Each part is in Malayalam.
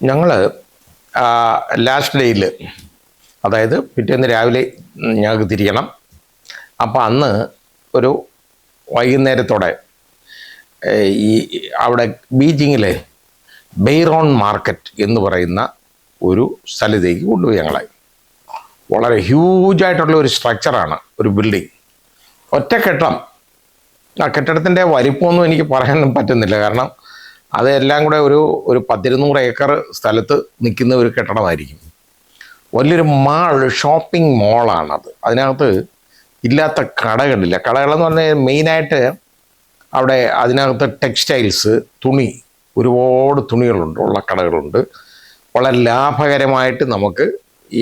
ഞങ്ങൾ ലാസ്റ്റ് ഡേയിൽ, അതായത് പിറ്റേന്ന് രാവിലെ ഞങ്ങൾക്ക് തിരിയണം. അപ്പോൾ അന്ന് ഒരു വൈകുന്നേരത്തോടെ ഈ അവിടെ ബീജിങ്ങിലെ ബെയ്റോൺ മാർക്കറ്റ് എന്ന് പറയുന്ന ഒരു സ്ഥലത്തേക്ക് കൊണ്ടുപോയി ഞങ്ങളെ. വളരെ ഹ്യൂജായിട്ടുള്ള ഒരു സ്ട്രക്ചറാണ്, ഒരു ബിൽഡിങ്, ഒറ്റക്കെട്ടം. ആ കെട്ടിടത്തിൻ്റെ വലിപ്പമൊന്നും എനിക്ക് പറയാനൊന്നും പറ്റുന്നില്ല, കാരണം അതെല്ലാം കൂടെ ഒരു 10-200 ഏക്കർ സ്ഥലത്ത് നിൽക്കുന്ന ഒരു കെട്ടിടമായിരിക്കും. വലിയൊരു ഷോപ്പിംഗ് മാളാണത്. അതിനകത്ത് ഇല്ലാത്ത കടകളില്ല. കടകളെന്ന് പറഞ്ഞാൽ മെയിനായിട്ട് അവിടെ അതിനകത്ത് ടെക്സ്റ്റൈൽസ്, തുണി, ഒരുപാട് തുണികളുണ്ട്, ഉള്ള കടകളുണ്ട്. വളരെ ലാഭകരമായിട്ട് നമുക്ക്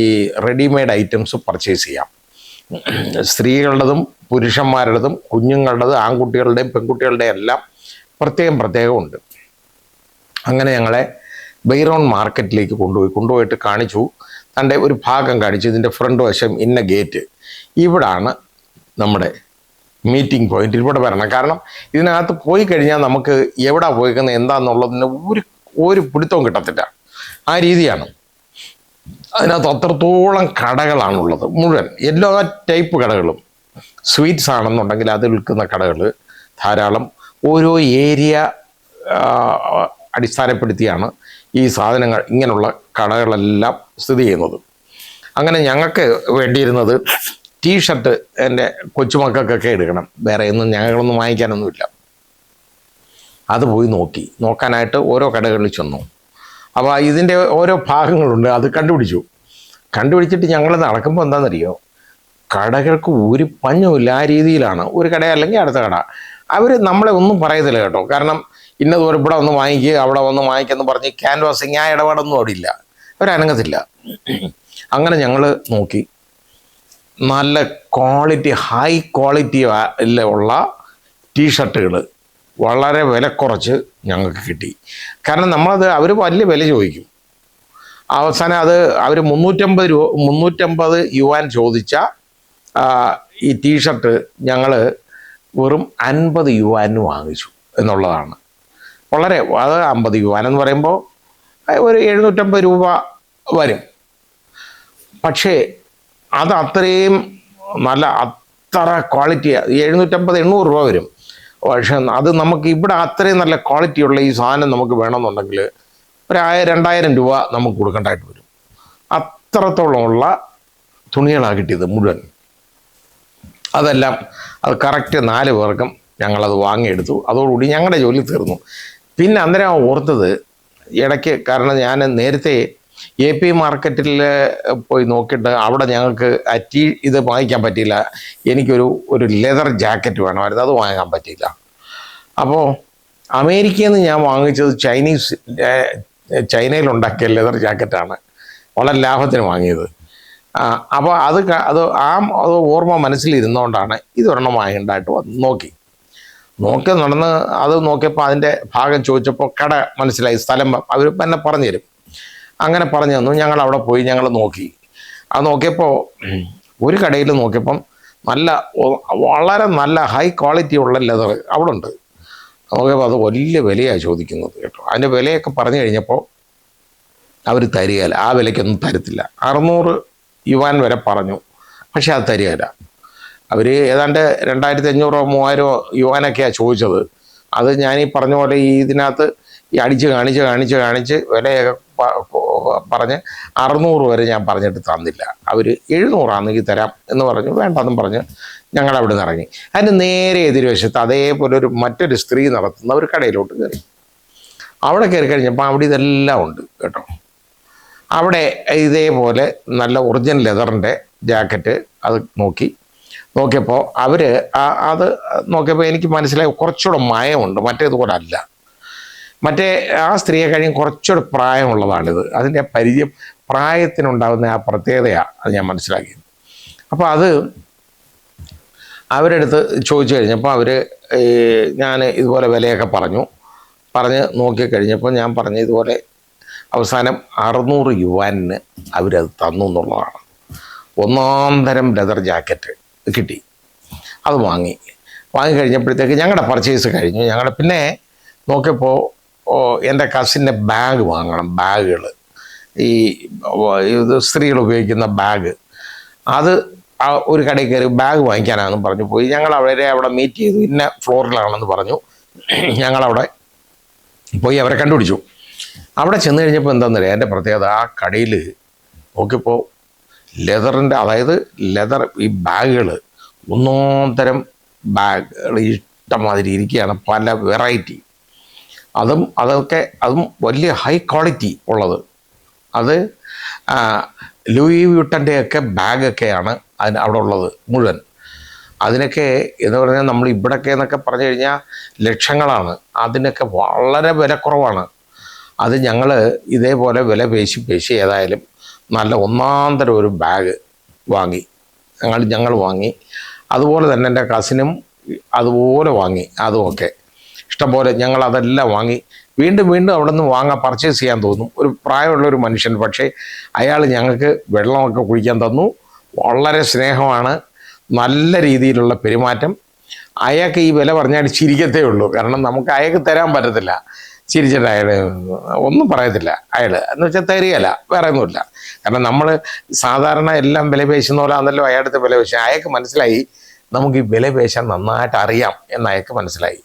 ഈ റെഡിമെയ്ഡ് ഐറ്റംസ് പർച്ചേസ് ചെയ്യാം. സ്ത്രീകളുടേതും പുരുഷന്മാരുടേതും കുഞ്ഞുങ്ങളുടേതും ആൺകുട്ടികളുടെയും പെൺകുട്ടികളുടെയും എല്ലാം പ്രത്യേകം ഉണ്ട്. അങ്ങനെ ഞങ്ങളെ ബെയ്റോൺ മാർക്കറ്റിലേക്ക് കൊണ്ടുപോയിട്ട് കാണിച്ചു. തൻ്റെ ഒരു ഭാഗം കാണിച്ചു. ഇതിൻ്റെ ഫ്രണ്ട് വശം ഇന്ന ഗേറ്റ്, ഇവിടാണ് നമ്മുടെ മീറ്റിംഗ് പോയിന്റ്, ഇവിടെ വരണം. കാരണം ഇതിനകത്ത് പോയി കഴിഞ്ഞാൽ നമുക്ക് എവിടെ പോയിക്കുന്നത് എന്താണെന്നുള്ളതിന് ഒരു പിടുത്തവും കിട്ടത്തില്ല. ആ രീതിയാണ്. അതിനകത്ത് അത്രത്തോളം കടകളാണുള്ളത്, മുഴുവൻ എല്ലാ ടൈപ്പ് കടകളും. സ്വീറ്റ്സ് ആണെന്നുണ്ടെങ്കിൽ അത് വിൽക്കുന്ന കടകൾ ധാരാളം. ഓരോ ഏരിയ അടിസ്ഥാനപ്പെടുത്തിയാണ് ഈ സാധനങ്ങൾ, ഇങ്ങനെയുള്ള കടകളെല്ലാം സ്ഥിതി ചെയ്യുന്നത്. അങ്ങനെ ഞങ്ങൾക്ക് വേണ്ടിയിരുന്നത് ടീഷർട്ട് എൻ്റെ കൊച്ചുമക്കൾക്കൊക്കെ എടുക്കണം. വേറെ ഒന്നും ഞങ്ങളൊന്നും വാങ്ങിക്കാനൊന്നുമില്ല. അത് പോയി നോക്കാനായിട്ട് ഓരോ കടകളിൽ ചെന്നു. അപ്പോൾ ഇതിൻ്റെ ഓരോ ഭാഗങ്ങളുണ്ട്, അത് കണ്ടുപിടിച്ചിട്ട് ഞങ്ങൾ നടക്കുമ്പോൾ എന്താണെന്നറിയോ, കടകൾക്ക് ഒരു പഞ്ഞുമില്ല. ആ രീതിയിലാണ്. ഒരു കട അല്ലെങ്കിൽ അടുത്ത കട. അവർ നമ്മളെ ഒന്നും പറയത്തില്ല കേട്ടോ. കാരണം ഇന്നതുപോലെ ഇവിടെ ഒന്ന് വാങ്ങിക്കുക, അവിടെ വന്ന് വാങ്ങിക്കുമെന്ന് പറഞ്ഞ് ക്യാൻവാസിങ്, ആ ഇടപാടൊന്നും അവിടെ ഇല്ല. അവരനങ്ങത്തില്ല. അങ്ങനെ ഞങ്ങൾ നോക്കി. നല്ല ക്വാളിറ്റി, ഹൈ ക്വാളിറ്റി ഉള്ള ടീഷർട്ടുകൾ വളരെ വില കുറച്ച് ഞങ്ങൾക്ക് കിട്ടി. കാരണം അവർ വലിയ വില ചോദിക്കും. അവസാനം അവർ 350 യുവാൻ ചോദിച്ച ഈ ടീഷർട്ട് ഞങ്ങൾ വെറും 50 യുവാന് വാങ്ങിച്ചു എന്നുള്ളതാണ്. അത് 50 യുവാൻ എന്ന് പറയുമ്പോൾ ഒരു 750 രൂപ വരും. പക്ഷേ അത് അത്രയും നല്ല, അത്ര ക്വാളിറ്റി. 750-800 രൂപ വരും. പക്ഷെ അത് നമുക്ക് ഇവിടെ അത്രയും നല്ല ക്വാളിറ്റിയുള്ള ഈ സാധനം നമുക്ക് വേണമെന്നുണ്ടെങ്കിൽ ഒരു 1000-2000 രൂപ നമുക്ക് കൊടുക്കേണ്ടതായിട്ട് വരും. അത്രത്തോളമുള്ള തുണികളാണ് കിട്ടിയത് മുഴുവൻ. അത് കറക്റ്റ് 4 പേർക്കും ഞങ്ങളത് വാങ്ങിയെടുത്തു. അതോടുകൂടി ഞങ്ങളുടെ ജോലി തീർന്നു. പിന്നെ അന്നേരം ഓർത്തത് ഇടയ്ക്ക്, കാരണം ഞാൻ നേരത്തെ AP മാർക്കറ്റിൽ പോയി നോക്കിയിട്ട് അവിടെ ഞങ്ങൾക്ക് ഇത് വാങ്ങിക്കാൻ പറ്റിയില്ല. എനിക്കൊരു ലെതർ ജാക്കറ്റ് വേണമായിരുന്നു, അത് വാങ്ങാൻ പറ്റിയില്ല. അപ്പോൾ അമേരിക്കയിൽ നിന്ന് ഞാൻ വാങ്ങിച്ചത് ചൈനയിലുണ്ടാക്കിയ ലെതർ ജാക്കറ്റാണ്, വളരെ ലാഭത്തിന് വാങ്ങിയത്. അപ്പോൾ അത് ഓർമ്മ മനസ്സിലിരുന്നുകൊണ്ടാണ് ഇതൊരെണ്ണം വാങ്ങിണ്ടായിട്ട് നോക്കി നടന്ന് അത് നോക്കിയപ്പോൾ അതിൻ്റെ ഭാഗം ചോദിച്ചപ്പോൾ കട മനസ്സിലായി, സ്ഥലം അവർ എന്നെ പറഞ്ഞു തരും. അങ്ങനെ പറഞ്ഞു തന്നു. ഞങ്ങൾ അവിടെ പോയി ഞങ്ങൾ നോക്കി. അത് നോക്കിയപ്പോൾ ഒരു കടയിൽ നോക്കിയപ്പം വളരെ നല്ല ഹൈ ക്വാളിറ്റി ഉള്ള ലെതർ അവിടെ ഉണ്ട്. നോക്കിയപ്പോൾ അത് വലിയ വിലയാണ് ചോദിക്കുന്നത് കേട്ടോ. അതിൻ്റെ വിലയൊക്കെ പറഞ്ഞു കഴിഞ്ഞപ്പോൾ അവർ തരികയില്ല, ആ വിലയ്ക്കൊന്നും തരത്തില്ല. 600 യുവാൻ വരെ പറഞ്ഞു, പക്ഷെ അത് തരികയില്ല. അവർ ഏതാണ്ട് 2500-3000 യുവാനൊക്കെയാണ് ചോദിച്ചത്. അത് ഞാനീ പറഞ്ഞ പോലെ ഇതിനകത്ത് അടിച്ച് കാണിച്ച് വിലയൊക്കെ പറഞ്ഞ് 600 വരെ ഞാൻ പറഞ്ഞിട്ട് തന്നില്ല. അവർ 700 ആണെങ്കിൽ തരാം എന്ന് പറഞ്ഞു. വേണ്ടെന്നും പറഞ്ഞ് ഞങ്ങളവിടെ നിന്ന് ഇറങ്ങി. അതിന് നേരെ എതിർവശത്ത് അതേപോലെ മറ്റൊരു സ്ത്രീ നടത്തുന്ന ഒരു കടയിലോട്ട് കയറി. അവിടെ കയറി കഴിഞ്ഞപ്പോൾ അവിടെ ഇതെല്ലാം ഉണ്ട് കേട്ടോ. അവിടെ ഇതേപോലെ നല്ല ഒറിജിനൽ ലെതറിൻ്റെ ജാക്കറ്റ് അത് നോക്കിയപ്പോൾ അത് നോക്കിയപ്പോൾ എനിക്ക് മനസ്സിലായി കുറച്ചുകൂടെ മയമുണ്ട്, മറ്റേതുപോലെ അല്ല. മറ്റേ ആ സ്ത്രീയെ കഴിഞ്ഞ് കുറച്ചുകൂടെ പ്രായമുള്ളതാണിത്. അതിൻ്റെ പ്രായത്തിനുണ്ടാകുന്ന ആ പ്രത്യേകതയാണ് അത് ഞാൻ മനസ്സിലാക്കിയത്. അപ്പോൾ അത് അവരെടുത്ത് ചോദിച്ചു കഴിഞ്ഞപ്പോൾ ഞാൻ ഇതുപോലെ വിലയൊക്കെ പറഞ്ഞ് നോക്കിക്കഴിഞ്ഞപ്പോൾ ഞാൻ പറഞ്ഞു ഇതുപോലെ അവസാനം 600 യുവാനിന് അവരത് തന്നു എന്നുള്ളതാണ്. ഒന്നാം തരം ലെതർ ജാക്കറ്റ് കിട്ടി. അത് വാങ്ങിക്കഴിഞ്ഞപ്പോഴത്തേക്ക് ഞങ്ങളുടെ പർച്ചേസ് കഴിഞ്ഞു. പിന്നെ നോക്കിയപ്പോൾ എൻ്റെ കസിൻ്റെ ബാഗ് വാങ്ങണം, ബാഗുകൾ, ഈ ഇത് സ്ത്രീകൾ ഉപയോഗിക്കുന്ന ബാഗ്. അത് ഒരു കടയിൽ കയറി ബാഗ് വാങ്ങിക്കാനാണെന്ന് പറഞ്ഞു പോയി. ഞങ്ങൾ അവിടെ മീറ്റ് ചെയ്തു. ഇന്ന ഫ്ലോറിലാണെന്ന് പറഞ്ഞു. ഞങ്ങളവിടെ പോയി അവരെ കണ്ടുപിടിച്ചു. അവിടെ ചെന്ന് കഴിഞ്ഞപ്പോൾ എന്താണെന്നറിയാം, എൻ്റെ പ്രത്യേകത, ആ കടയിൽ നോക്കിയപ്പോൾ ലെതറിൻ്റെ, അതായത് ലെതർ ഈ ബാഗുകൾ, ഒന്നാം തരം ബാഗുകൾ ഇഷ്ടമാതിരി ഇരിക്കുകയാണ്, പല വെറൈറ്റി. അതും വലിയ ഹൈ ക്വാളിറ്റി ഉള്ളത്. അത് ലൂയി വ്യൂട്ടൻ്റെയൊക്കെ ബാഗൊക്കെയാണ് അവിടെ ഉള്ളത് മുഴുവൻ. അതിനൊക്കെ എന്ന് പറഞ്ഞാൽ നമ്മൾ ഇവിടെയൊക്കെ എന്നൊക്കെ പറഞ്ഞു കഴിഞ്ഞാൽ ലക്ഷങ്ങളാണ്. അതിനൊക്കെ വളരെ വിലക്കുറവാണ്. അത് ഞങ്ങൾ ഇതേപോലെ വില പേശി ഏതായാലും നല്ല ഒന്നാം തരം ഒരു ബാഗ് വാങ്ങി ഞങ്ങൾ വാങ്ങി. അതുപോലെ തന്നെ എൻ്റെ കസിനും അതുപോലെ വാങ്ങി. അതുമൊക്കെ ഇഷ്ടംപോലെ ഞങ്ങളതെല്ലാം വാങ്ങി. വീണ്ടും അവിടെ നിന്ന് പർച്ചേസ് ചെയ്യാൻ തോന്നും. ഒരു പ്രായമുള്ളൊരു മനുഷ്യൻ, പക്ഷേ അയാൾ ഞങ്ങൾക്ക് വെള്ളമൊക്കെ കുടിക്കാൻ തന്നു. വളരെ സ്നേഹമാണ്, നല്ല രീതിയിലുള്ള പെരുമാറ്റം. അയാൾക്ക് ഈ വില പറഞ്ഞാൽ ചിരിക്കത്തേ ഉള്ളൂ. കാരണം നമുക്ക് അയാൾക്ക് തരാൻ പറ്റത്തില്ല. ചിരിച്ചിട്ട് അയാൾ ഒന്നും പറയത്തില്ല. അയാൾ എന്ന് വെച്ചാൽ തരികയില്ല, വേറെ ഒന്നുമില്ല. കാരണം നമ്മൾ സാധാരണ എല്ലാം വില പേശുന്ന പോലെ ആണല്ലോ അയാളുടെ വില പേശാൻ. അയാൾക്ക് മനസ്സിലായി നമുക്ക് ഈ വില പേശാൻ നന്നായിട്ട് അറിയാം എന്ന് അയാൾക്ക് മനസ്സിലായി.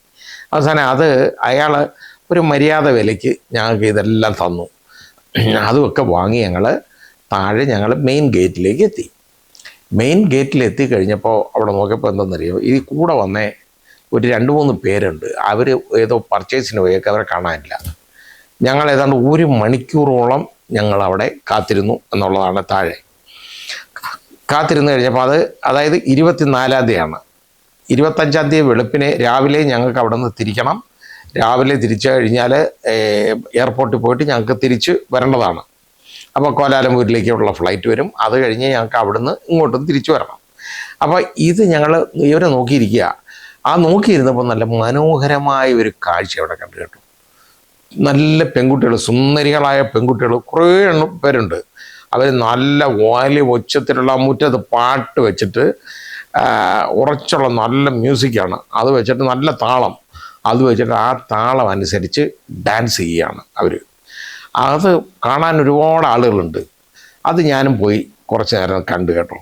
അവസാനം അയാൾ ഒരു മര്യാദ വിലയ്ക്ക് ഞങ്ങൾക്ക് ഇതെല്ലാം തന്നു. അതുമൊക്കെ വാങ്ങി ഞങ്ങൾ മെയിൻ ഗേറ്റിലേക്ക് എത്തി. മെയിൻ ഗേറ്റിലെത്തി കഴിഞ്ഞപ്പോൾ അവിടെ നോക്കിയപ്പോൾ എന്തെന്നറിയോ, ഈ കൂടെ വന്നേ ഒരു 2-3 പേരുണ്ട്. അവർ ഏതോ പർച്ചേസിന് പോയേക്ക്, അവരെ കാണാനില്ല. ഞങ്ങൾ ഏതാണ്ട് 1 മണിക്കൂറോളം ഞങ്ങളവിടെ കാത്തിരുന്നു എന്നുള്ളതാണ്. താഴെ കാത്തിരുന്ന് കഴിഞ്ഞപ്പോൾ അതായത് 24-ാം തീയതിയാണ്. 25-ാം തീയതി വെളുപ്പിനെ രാവിലെ ഞങ്ങൾക്ക് അവിടെ നിന്ന് തിരിക്കണം. രാവിലെ തിരിച്ചു കഴിഞ്ഞാൽ എയർപോർട്ടിൽ പോയിട്ട് ഞങ്ങൾക്ക് തിരിച്ച് വരേണ്ടതാണ്. അപ്പോൾ കോലാലംപൂരിലേക്കുള്ള ഫ്ലൈറ്റ് വരും. അത് കഴിഞ്ഞ് ഞങ്ങൾക്ക് അവിടുന്ന് ഇങ്ങോട്ടും തിരിച്ചു വരണം. അപ്പോൾ ഇത് ഞങ്ങൾ ഇവരെ നോക്കിയിരിക്കുക. നോക്കിയിരുന്നപ്പോൾ നല്ല മനോഹരമായ ഒരു കാഴ്ച അവിടെ കണ്ടു കേട്ടു. നല്ല പെൺകുട്ടികൾ, സുന്ദരികളായ പെൺകുട്ടികൾ കുറേ പേരുണ്ട്. അവർ നല്ല വലിയ ഉച്ചത്തിലുള്ള മുറ്റത്ത് പാട്ട് വെച്ചിട്ട്, ഉറച്ചുള്ള നല്ല മ്യൂസിക്കാണ്. അത് വെച്ചിട്ട് നല്ല താളം, അത് വെച്ചിട്ട് ആ താളം അനുസരിച്ച് ഡാൻസ് ചെയ്യുകയാണ് അവർ. അത് കാണാൻ ഒരുപാട് ആളുകളുണ്ട്. അത് ഞാനും പോയി കുറച്ച് നേരം കണ്ടു കേട്ടോ.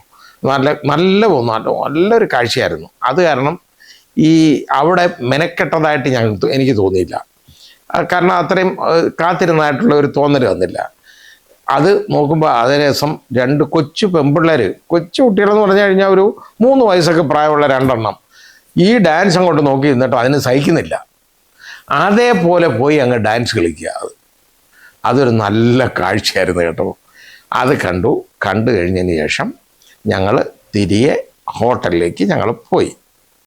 നല്ലൊരു കാഴ്ചയായിരുന്നു. അത് കാരണം അവിടെ മെനക്കെട്ടതായിട്ട് എനിക്ക് തോന്നിയില്ല. കാരണം അത്രയും കാത്തിരുന്നതായിട്ടുള്ള ഒരു തോന്നൽ വന്നില്ല. അത് നോക്കുമ്പോൾ അതേ രസം 2 കൊച്ചു പെൺപിള്ളേർ, കൊച്ചു കുട്ടികളെന്ന് പറഞ്ഞു കഴിഞ്ഞാൽ ഒരു 3 വയസ്സൊക്കെ പ്രായമുള്ള 2 എണ്ണം ഈ ഡാൻസ് അങ്ങോട്ട് നോക്കി നിന്നിട്ട് അതിന് സഹിക്കുന്നില്ല. അതേപോലെ പോയി അങ്ങ് ഡാൻസ് കളിക്കുക. അതൊരു നല്ല കാഴ്ചയായിരുന്നു കേട്ടോ. അത് കണ്ടു കഴിഞ്ഞതിന് ശേഷം ഞങ്ങൾ തിരികെ ഹോട്ടലിലേക്ക് പോയി.